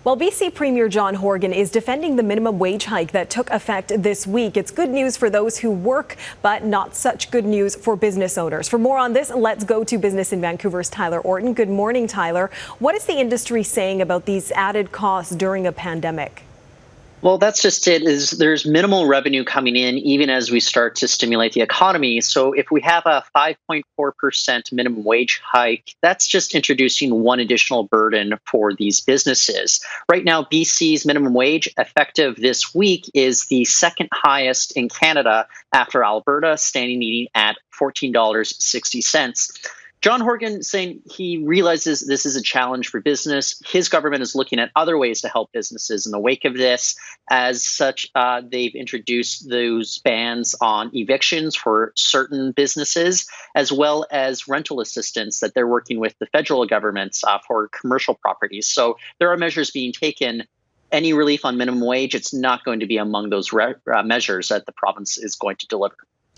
Well, BC Premier John Horgan is defending the minimum wage hike that took effect this week. It's good news for those who work, but not such good news for business owners. For more on this, let's go to Business in Vancouver's Tyler Orton. Good morning, Tyler. What is the industry saying about these added costs during a pandemic? Well, that's just it, is there's minimal revenue coming in even as we start to stimulate the economy. So if we have a 5.4% minimum wage hike, that's just introducing one additional burden for these businesses. Right now, BC's minimum wage effective this week is the second highest in Canada after Alberta, standing at $14.60. John Horgan saying he realizes this is a challenge for business. His government is looking at other ways to help businesses in the wake of this. As such, they've introduced those bans on evictions for certain businesses, as well as rental assistance that they're working with the federal government for commercial properties. So there are measures being taken. Any relief on minimum wage, it's not going to be among those measures that the province is going to deliver.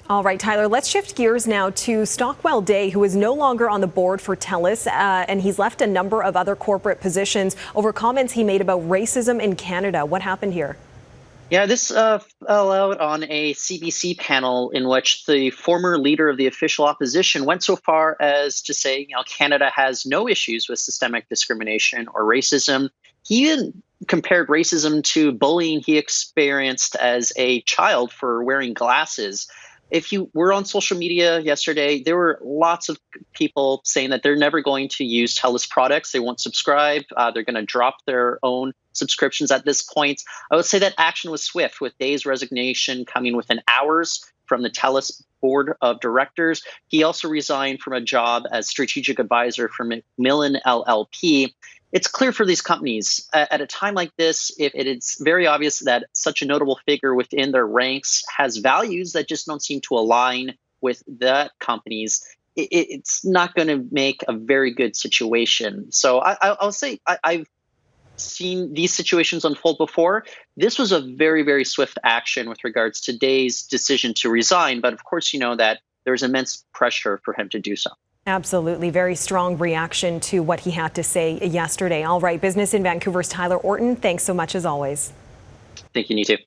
All right, Tyler, let's shift gears now to Stockwell Day, who is no longer on the board for Telus, and he's left a number of other corporate positions over comments he made about racism in Canada. What happened here? Yeah, this fell out on a CBC panel in which the former leader of the official opposition went so far as to say, Canada has no issues with systemic discrimination or racism. He even compared racism to bullying he experienced as a child for wearing glasses. If you were on social media yesterday, there were lots of people saying that they're never going to use Telus products. They won't subscribe. They're going to drop their own subscriptions at this point. I would say that action was swift, with Day's resignation coming within hours from the Telus board of directors. He also resigned from a job as strategic advisor for Macmillan LLP. It's clear for these companies at a time like this, if it is very obvious that such a notable figure within their ranks has values that just don't seem to align with that company's, it's not going to make a very good situation. So I'll say I've seen these situations unfold before. This was a very, very swift action with regards to Day's decision to resign. But of course, you know that there's immense pressure for him to do so. Absolutely. Very strong reaction to what he had to say yesterday. All right. Business in Vancouver's Tyler Orton, thanks so much as always. Thank you, you too.